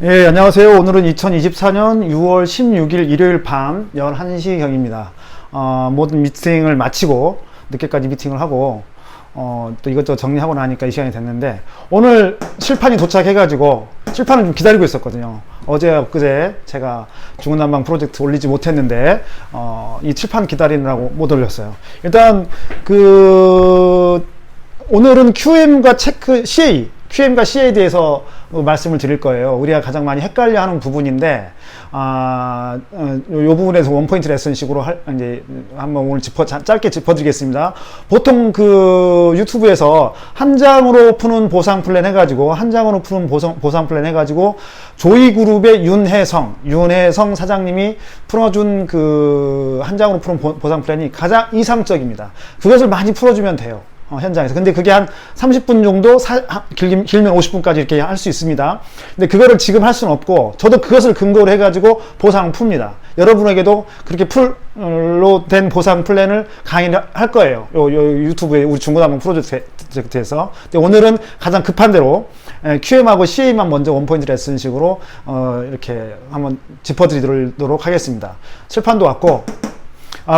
예, 안녕하세요. 오늘은 2024년 6월 16일 일요일 밤 11시경입니다. 모든 미팅을 마치고, 늦게까지 미팅을 하고, 또 이것저것 정리하고 나니까 이 시간이 됐는데, 오늘 칠판이 도착해가지고, 칠판을 좀 기다리고 있었거든요. 어제, 엊그제 제가 중구난방 프로젝트 올리지 못했는데, 이 칠판 기다리느라고 못 올렸어요. 일단, 오늘은 QM과 체크, CA, QM과 CA에 대해서 말씀을 드릴 거예요. 우리가 가장 많이 헷갈려 하는 부분인데, 요 부분에서 원포인트 레슨식으로 이제 한번 오늘 짧게 짚어드리겠습니다. 보통 유튜브에서 한 장으로 푸는 보상 플랜 해가지고, 한 장으로 푸는 보상 플랜 해가지고, 조이그룹의 윤혜성 사장님이 풀어준 한 장으로 푸는 보상 플랜이 가장 이상적입니다. 그것을 많이 풀어주면 돼요. 현장에서. 근데 그게 한 30분 정도, 길면 50분까지 이렇게 할 수 있습니다. 근데 그거를 지금 할 수는 없고, 저도 그것을 근거로 해가지고 보상을 풉니다. 여러분에게도 그렇게 풀로 된 보상 플랜을 강의를 할 거예요. 유튜브에 우리 중고난방 프로젝트에서. 근데 오늘은 가장 급한 대로 QM하고 CA만 먼저 원포인트 레슨식으로 이렇게 한번 짚어드리도록 하겠습니다. 칠판도 왔고,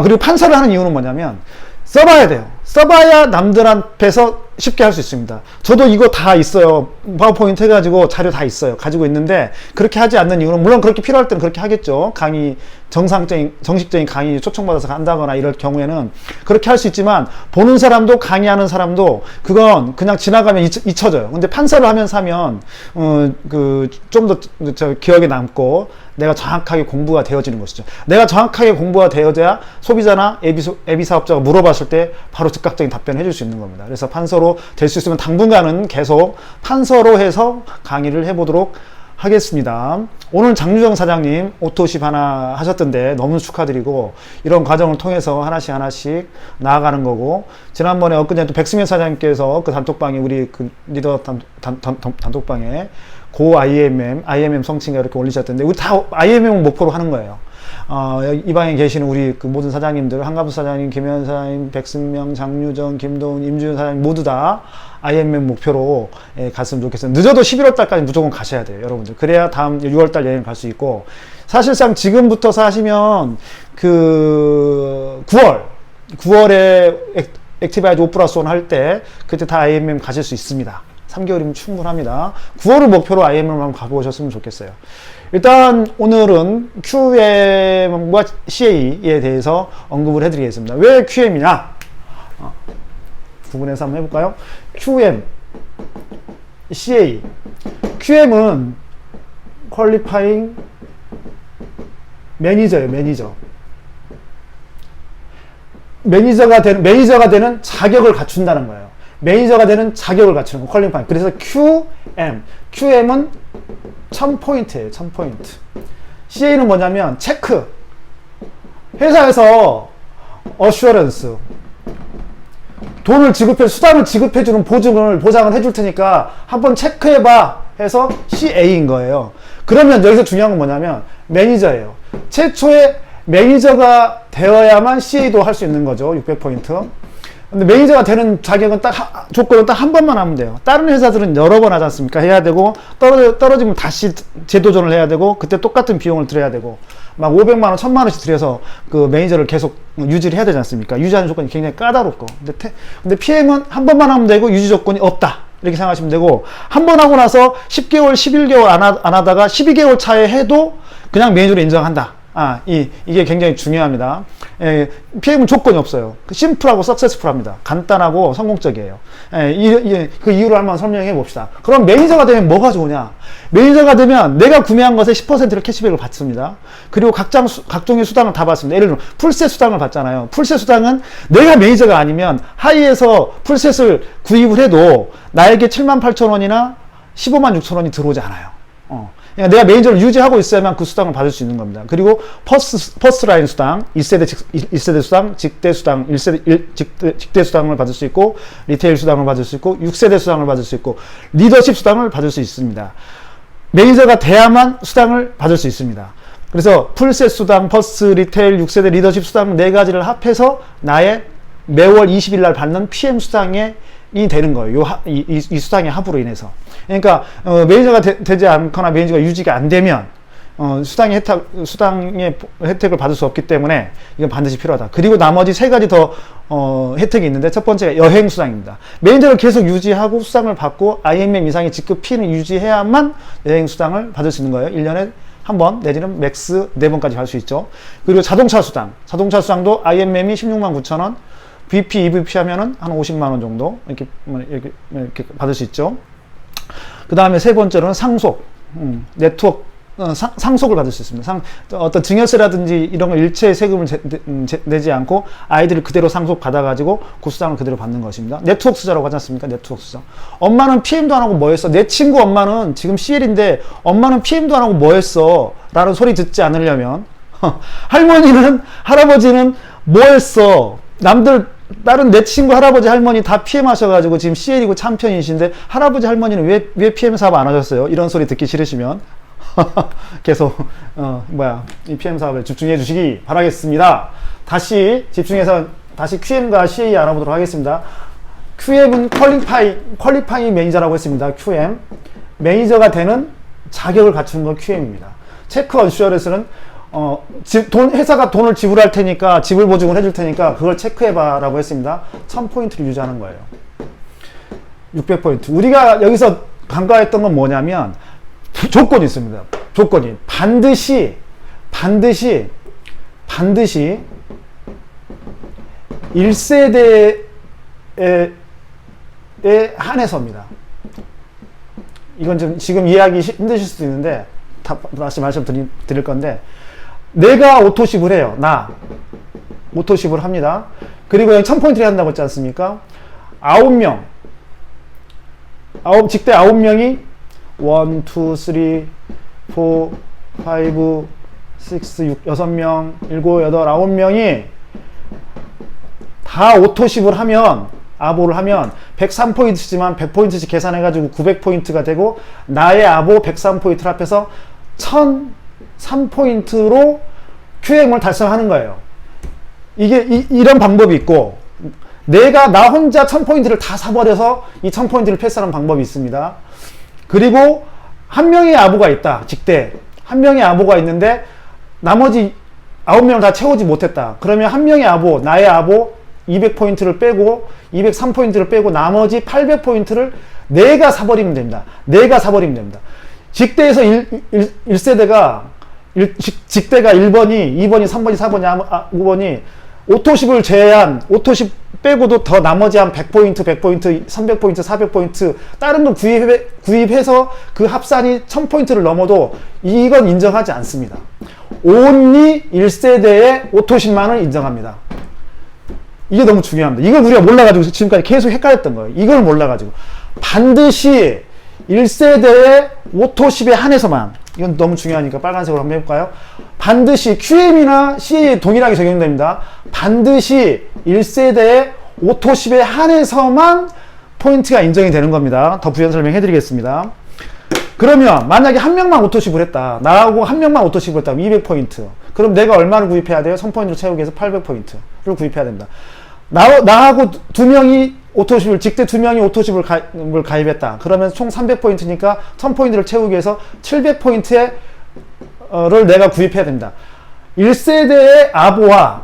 그리고 판서를 하는 이유는 뭐냐면, 써봐야 돼요. 써봐야 남들 앞에서 쉽게 할 수 있습니다. 저도 이거 다 있어요. 파워포인트 해가지고 자료 다 있어요. 가지고 있는데, 그렇게 하지 않는 이유는, 물론 그렇게 필요할 때는 그렇게 하겠죠. 정식적인 강의 초청받아서 간다거나 이럴 경우에는 그렇게 할 수 있지만, 보는 사람도 강의하는 사람도 그건 그냥 지나가면 잊혀져요. 근데 판서를 하면서 하면, 좀 더 기억에 남고, 내가 정확하게 공부가 되어지는 것이죠. 내가 정확하게 공부가 되어져야 소비자나 애비 사업자가 물어봤을 때 바로 즉각적인 답변을 해줄 수 있는 겁니다. 그래서 판서로 될 수 있으면 당분간은 계속 판서로 해서 강의를 해보도록 하겠습니다. 오늘 장유정 사장님 오토십 하나 하셨던데 너무 축하드리고, 이런 과정을 통해서 하나씩 나아가는 거고, 지난번에 엊그제 또 백승현 사장님께서 그 단톡방에, 우리 그 리더 단톡방에 고 IMM 성칭가 이렇게 올리셨던데, 우리 다 IMM을 목표로 하는 거예요. 이 방에 계시는 우리 모든 사장님들, 한가부 사장님, 김현 사장님, 백승명, 장유정, 김도훈, 임주현 사장님 모두 다 IMM 목표로 갔으면 좋겠어요. 늦어도 11월 달까지 무조건 가셔야 돼요, 여러분들. 그래야 다음 6월 달 여행 갈 수 있고, 사실상 지금부터 사시면 9월에 액티바이즈 5+1 할 때 그때 다 IMM 가실 수 있습니다. 3개월이면 충분합니다. 9월을 목표로 IMM을 한번 가보셨으면 좋겠어요. 일단 오늘은 QM과 CA에 대해서 언급을 해드리겠습니다. 왜 QM이냐? 구분해서 한번 해볼까요? QM, CA. QM은 퀄리파잉 매니저예요, 매니저. 매니저가 되는 자격을 갖춘다는 거예요. 매니저가 되는 자격을 갖추는 거, 퀄리파잉. 그래서 QM은 1000포인트예요, 1000포인트. CA는 뭐냐면, 체크. 회사에서 어슈어런스. 수당을 지급해주는 보장을 해줄 테니까 한번 체크해봐 해서 CA인 거예요. 그러면 여기서 중요한 건 뭐냐면, 매니저예요. 최초에 매니저가 되어야만 CA도 할 수 있는 거죠, 600포인트. 근데 매니저가 되는 자격은 조건은 딱 한 번만 하면 돼요. 다른 회사들은 여러 번 하지 않습니까? 해야 되고, 떨어지면 다시 재도전을 해야 되고, 그때 똑같은 비용을 들여야 되고, 막 500만원, 1000만원씩 들여서 그 매니저를 계속 유지를 해야 되지 않습니까? 유지하는 조건이 굉장히 까다롭고. 근데 PM은 한 번만 하면 되고, 유지 조건이 없다. 이렇게 생각하시면 되고, 한 번 하고 나서 10개월, 11개월 안 하다가 12개월 차에 해도 그냥 매니저로 인정한다. 이게 굉장히 중요합니다. PM은 조건이 없어요. 심플하고 석세스풀합니다. 간단하고 성공적이에요. 그 이유를 한번 설명해 봅시다. 그럼 매니저가 되면 뭐가 좋으냐? 매니저가 되면 내가 구매한 것에 10%를 캐시백을 받습니다. 그리고 각종의 수당을 다 받습니다. 예를 들어 풀셋 수당을 받잖아요. 풀셋 수당은 내가 매니저가 아니면 하이에서 풀셋을 구입을 해도 나에게 78,000원이나 156,000원이 들어오지 않아요. 그러니까 내가 매니저를 유지하고 있어야만 그 수당을 받을 수 있는 겁니다. 그리고 퍼스트 라인 수당, 1세대 수당, 직대 수당, 직대 수당을 받을 수 있고, 리테일 수당을 받을 수 있고, 6세대 수당을 받을 수 있고, 리더십 수당을 받을 수 있습니다. 매니저가 돼야만 수당을 받을 수 있습니다. 그래서 풀셋 수당, 퍼스트, 리테일, 6세대, 리더십 수당 4가지를 합해서 나의 매월 20일 날 받는 PM 수당의 되는 거예요. 이 수당의 합으로 인해서. 그러니까 매니저가 되지 않거나 매니저가 유지가 안 되면 수당의 혜택을 받을 수 없기 때문에 이건 반드시 필요하다. 그리고 나머지 세 가지 더 혜택이 있는데, 첫 번째가 여행 수당입니다. 매니저를 계속 유지하고 수당을 받고 IMM 이상의 직급 P는 유지해야만 여행 수당을 받을 수 있는 거예요. 1년에 한 번 내지는 맥스 4번까지 갈 수 있죠. 그리고 자동차 수당도 IMM이 16만 9천 원, VP, EVP 하면은 한 50만 원 정도 이렇게 받을 수 있죠. 그 다음에 세 번째로는 상속, 네트워크 상속을 받을 수 있습니다. 어떤 증여세라든지 이런 걸 일체 세금을 내지 않고 아이들을 그대로 상속 받아가지고 그 수당을 그대로 받는 것입니다. 네트워크 투자라고 하지 않습니까? 네트워크 투자. 엄마는 PM도 안 하고 뭐 했어? 내 친구 엄마는 지금 CL인데 엄마는 PM도 안 하고 뭐 했어? 라는 소리 듣지 않으려면 할머니는, 할아버지는 뭐 했어? 다른 내 친구 할아버지 할머니 다 PM 하셔가지고 지금 CL이고 참편이신데 할아버지 할머니는 왜 PM 사업 안 하셨어요? 이런 소리 듣기 싫으시면 계속 이 PM 사업에 집중해 주시기 바라겠습니다. 다시 집중해서 다시 QM과 CA 알아보도록 하겠습니다. QM은 퀄리파잉 매니저라고 했습니다. QM 매니저가 되는 자격을 갖추는 건 QM입니다. 체크 어슈어런스는 회사가 돈을 지불할 테니까, 지불 보증을 해줄 테니까 그걸 체크해봐 라고 했습니다. 1000포인트를 유지하는 거예요. 600포인트. 우리가 여기서 간과했던 건 뭐냐면 조건이 있습니다. 조건이 반드시 1세대에 한해서입니다. 이건 좀 지금 이해하기 힘드실 수도 있는데 다시 말씀드릴 건데, 내가 오토십을 해요. 오토십을 합니다. 그리고 여기 1000포인트를 한다고 했지 않습니까? 9명 직대 9명이 1, 2, 3, 4, 5, 6, 6명, 7, 8, 9명이 다 오토십을 하면, 아보를 하면 103포인트지만 100포인트씩 계산해가지고 900포인트가 되고, 나의 아보 103포인트를 합해서 1003포인트로 QM을 달성하는 거예요. 이런 방법이 있고, 나 혼자 1000포인트를 다 사버려서 이 1000포인트를 패스하는 방법이 있습니다. 그리고 한 명의 아보가 있다. 직대 한 명의 아보가 있는데 나머지 9명을 다 채우지 못했다. 그러면 한 명의 아보, 나의 아보 200포인트를 빼고 203포인트를 빼고 나머지 800포인트를 내가 사버리면 됩니다. 직대에서 1세대가 직대가 1번이, 2번이, 3번이, 4번이, 5번이 오토십을 제외한, 오토십 빼고도 더 나머지 한 100포인트, 100포인트, 300포인트, 400포인트 다른 거 구입해서 그 합산이 1000포인트를 넘어도 이건 인정하지 않습니다. only 1세대의 오토십만을 인정합니다. 이게 너무 중요합니다. 이걸 우리가 몰라가지고 지금까지 계속 헷갈렸던 거예요. 이걸 몰라가지고 반드시 1세대의 오토십에 한해서만, 이건 너무 중요하니까 빨간색으로 한번 해볼까요? 반드시 QM이나 CA에 동일하게 적용됩니다. 반드시 1세대의 오토십에 한해서만 포인트가 인정이 되는 겁니다. 더 부연 설명해 드리겠습니다. 그러면 만약에 한 명만 오토십을 했다. 나하고 한 명만 오토십을 했다면 200포인트. 그럼 내가 얼마를 구입해야 돼요? 1000포인트로 채우기 위해서 800포인트를 구입해야 됩니다. 나하고 두 명이 오토십을, 직대 2명이 오토십을 가입했다. 그러면 총 300포인트니까 1000포인트를 채우기 위해서 700포인트를 내가 구입해야 됩니다. 1세대의 아보와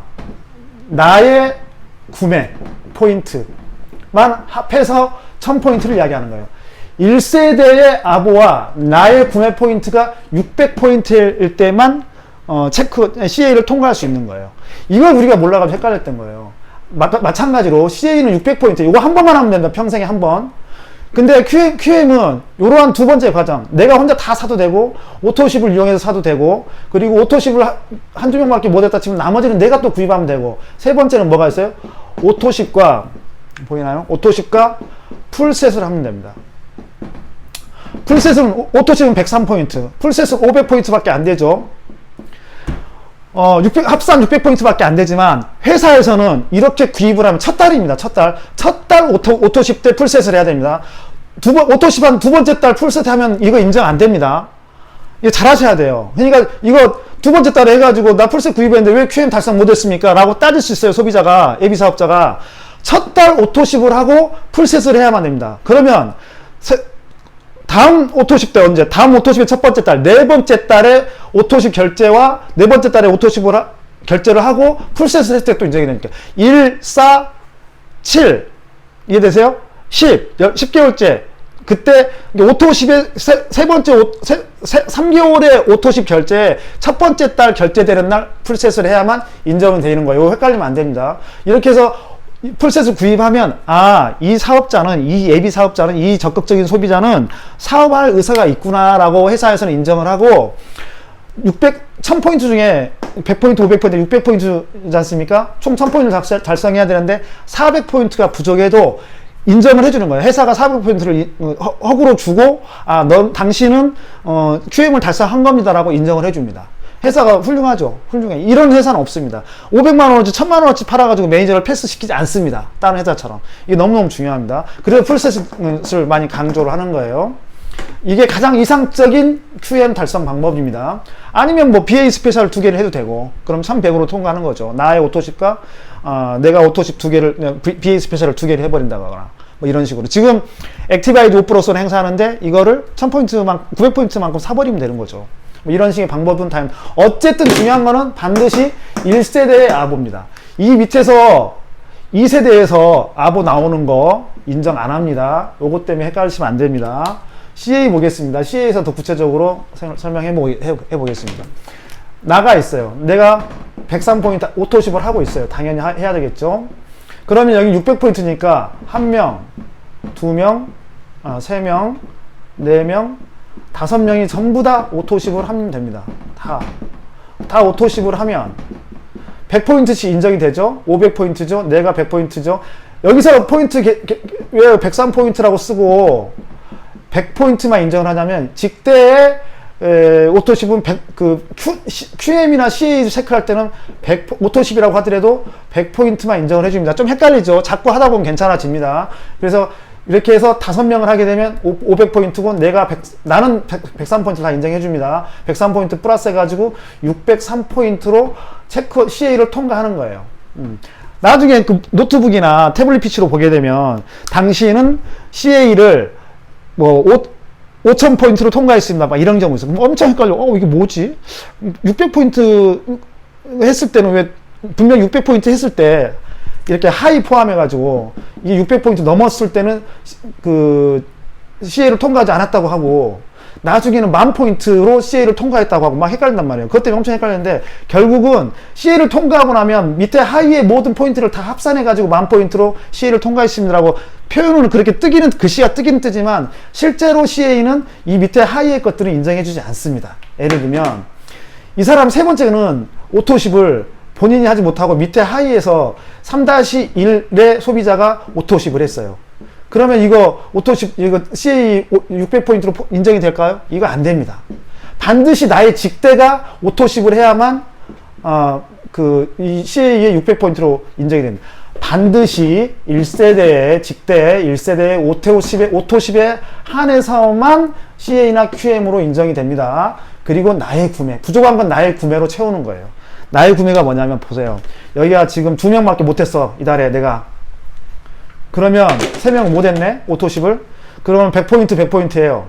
나의 구매 포인트만 합해서 1000포인트를 이야기하는 거예요. 1세대의 아보와 나의 구매 포인트가 600포인트일 때만 CA를 통과할 수 있는 거예요. 이걸 우리가 몰라가지고 헷갈렸던 거예요. 마찬가지로 CA는 600포인트, 이거 한 번만 하면 된다. 평생에 한 번. 근데 QM은 이러한 두 번째 과정, 내가 혼자 다 사도 되고 오토십을 이용해서 사도 되고, 그리고 오토십을 한두 명밖에 못했다 치면 나머지는 내가 또 구입하면 되고, 세 번째는 뭐가 있어요? 오토십과, 보이나요? 오토십과 풀셋을 하면 됩니다. 풀셋은, 오토십은 103포인트, 풀셋은 500포인트밖에 안 되죠. 합산 600포인트밖에 안 되지만 회사에서는 이렇게 구입을 하면 첫 달입니다. 첫 달 오토십 때 풀셋을 해야 됩니다. 오토십 한 두 번째 달 풀셋 하면 이거 인정 안 됩니다. 이거 잘 하셔야 돼요. 그러니까 이거 두 번째 달에 해가지고 나 풀셋 구입했는데 왜 QM 달성 못했습니까? 라고 따질 수 있어요. 소비자가, 예비사업자가. 첫 달 오토십을 하고 풀셋을 해야만 됩니다. 그러면 다음 오토십 때 언제? 다음 오토십의 첫 번째 달, 네 번째 달에 오토십 결제와 네 번째 달에 오토십을 결제를 하고 풀셋을 했을 때 또 인정이 되니까 1, 4, 7 이해되세요? 10개월째 그때 오토십의 세 번째 3개월의 오토십 결제 첫 번째 달 결제되는 날 풀셋을 해야만 인정은 되는 거예요. 이거 헷갈리면 안 됩니다. 이렇게 해서 풀셋을 구입하면 이 사업자는 이 예비 사업자는 이 적극적인 소비자는 사업할 의사가 있구나 라고 회사에서는 인정을 하고 1000포인트 중에 100포인트, 500포인트, 600포인트지 않습니까? 총 1000포인트를 달성해야 되는데 400포인트가 부족해도 인정을 해주는 거예요. 회사가 400포인트를 허구로 주고 당신은 QM을 달성한 겁니다 라고 인정을 해줍니다. 회사가 훌륭하죠. 훌륭해. 이런 회사는 없습니다. 500만원어치 1000만원어치 팔아가지고 매니저를 패스시키지 않습니다. 다른 회사처럼. 이게 너무너무 중요합니다. 그래서 풀셋을 많이 강조를 하는 거예요. 이게 가장 이상적인 QM 달성 방법입니다. 아니면 뭐 BA 스페셜 2개를 해도 되고 그럼 1100으로 통과하는 거죠. 나의 오토십과 내가 오토십 2개를 BA 스페셜을 2개를 해버린다거나 뭐 이런 식으로. 지금 액티바이드 5%는 행사하는데 이거를 1000포인트만 900포인트만큼 사버리면 되는 거죠. 뭐 이런 식의 방법은 다 어쨌든 중요한 거는 반드시 1세대의 아보입니다. 이 밑에서 2세대에서 아보 나오는 거 인정 안 합니다. 요것 때문에 헷갈리시면 안 됩니다. CA 보겠습니다. CA에서 더 구체적으로 설명해 보겠습니다. 나가 있어요. 내가 103포인트 오토십을 하고 있어요. 당연히 해야 되겠죠. 그러면 여기 600포인트니까 1명, 2명, 3명, 4명, 5명이 전부 다 오토십을 하면 됩니다. 다 오토십을 하면 100포인트씩 인정이 되죠. 500포인트죠. 내가 100포인트죠. 여기서 포인트 왜 103포인트라고 쓰고 100포인트만 인정을 하냐면 직대의 오토십은 QM이나 CA 체크할 때는 오토십이라고 하더라도 100포인트만 인정을 해줍니다. 좀 헷갈리죠. 자꾸 하다 보면 괜찮아집니다. 그래서 이렇게 해서 5명을 하게 되면 500포인트고 나는 103포인트 다 인정해줍니다. 103포인트 플러스 해가지고 603포인트로 체크 CA를 통과하는 거예요. 나중에 그 노트북이나 태블릿 PC로 보게 되면 당신은 CA를 뭐 5000포인트로 통과했습니다. 막 이런 경우 있어요. 엄청 헷갈려. 이게 뭐지? 600포인트 했을 때는 왜 분명 600포인트 했을 때 이렇게 하이 포함해가지고 이게 600포인트 넘었을 때는 그 CA를 통과하지 않았다고 하고 나중에는 10,000포인트로 CA를 통과했다고 하고 막 헷갈린단 말이에요. 그것 때문에 엄청 헷갈리는데 결국은 CA를 통과하고 나면 밑에 하위의 모든 포인트를 다 합산해가지고 10,000포인트로 CA를 통과했습니다라고 표현은 그렇게 글씨가 뜨기는 뜨지만 실제로 CA는 이 밑에 하위의 것들은 인정해주지 않습니다. 예를 들면 이 사람 세 번째는 오토십을 본인이 하지 못하고 밑에 하위에서 3-1의 소비자가 오토십을 했어요. 그러면 이거 CA 600포인트로 인정이 될까요? 이거 안 됩니다. 반드시 나의 직대가 오토십을 해야만 이 CA의 600포인트로 인정이 됩니다. 반드시 1세대의 직대, 1세대의 오토십에 한해서만 CA나 QM으로 인정이 됩니다. 그리고 나의 구매, 부족한 건 나의 구매로 채우는 거예요. 나의 구매가 뭐냐면 보세요. 여기가 지금 2명밖에 못했어. 이달에 내가. 그러면 3명 못했네. 오토십을. 그러면 100포인트예요.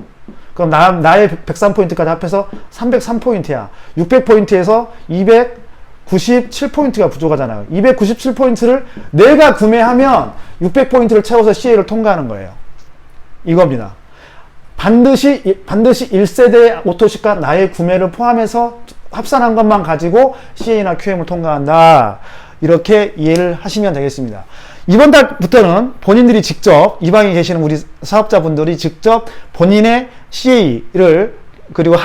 그럼 나의 103포인트까지 합해서 303포인트야. 600포인트에서 297포인트가 부족하잖아요. 297포인트를 내가 구매하면 600포인트를 채워서 CA를 통과하는 거예요. 이겁니다. 반드시 1세대 오토십과 나의 구매를 포함해서 합산한 것만 가지고 CA나 QM을 통과한다. 이렇게 이해를 하시면 되겠습니다. 이번 달부터는 본인들이 직접 이 방에 계시는 우리 사업자분들이 직접 본인의 CA를 그리고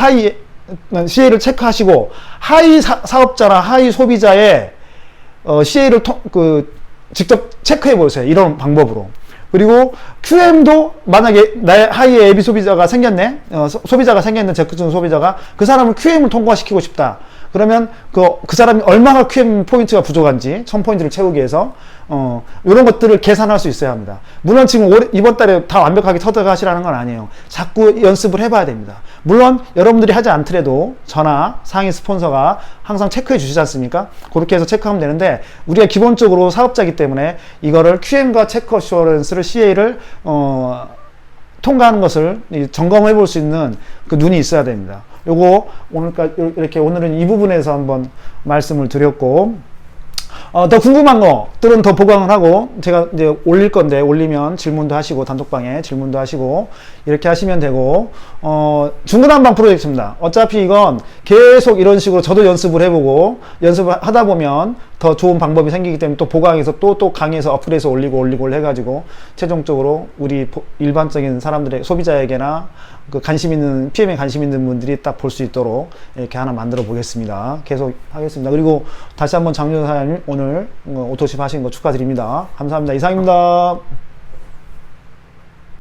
CA를 체크하시고 하위 사업자나 하위 소비자의 CA를 직접 체크해 보세요. 이런 방법으로. 그리고 QM도 만약에 나의 하위의 예비 소비자가 생겼네, 소비자가 생겼는 적극적인 소비자가 그 사람을 QM을 통과시키고 싶다. 그러면 그 사람이 얼마나 QM 포인트가 부족한지 1000포인트를 채우기 위해서 이런 것들을 계산할 수 있어야 합니다. 물론 지금 이번 달에 다 완벽하게 터득하시라는 건 아니에요. 자꾸 연습을 해봐야 됩니다. 물론 여러분들이 하지 않더라도 저나 상위 스폰서가 항상 체크해 주시지 않습니까? 그렇게 해서 체크하면 되는데, 우리가 기본적으로 사업자이기 때문에 이거를 QM과 체크 어슈어런스를 CA를 통과하는 것을 점검해 볼 수 있는 그 눈이 있어야 됩니다. 요거 오늘은 이 부분에서 한번 말씀을 드렸고, 더 궁금한 것들은 더 보강을 하고 제가 이제 올릴 건데, 올리면 질문도 하시고, 단톡방에 질문도 하시고 이렇게 하시면 되고, 중구난방 프로젝트입니다. 어차피 이건 계속 이런 식으로 저도 연습을 해보고, 연습을 하다 보면 더 좋은 방법이 생기기 때문에 또 보강해서 또 강의에서 업그레이드해서 올리고 해가지고 최종적으로 우리 일반적인 사람들의, 소비자에게나 그 관심 있는, PM에 관심 있는 분들이 딱 볼 수 있도록 이렇게 하나 만들어 보겠습니다. 계속 하겠습니다. 그리고 다시 한번 장윤 사장님 오늘 오토십 하신 거 축하드립니다. 감사합니다. 이상입니다.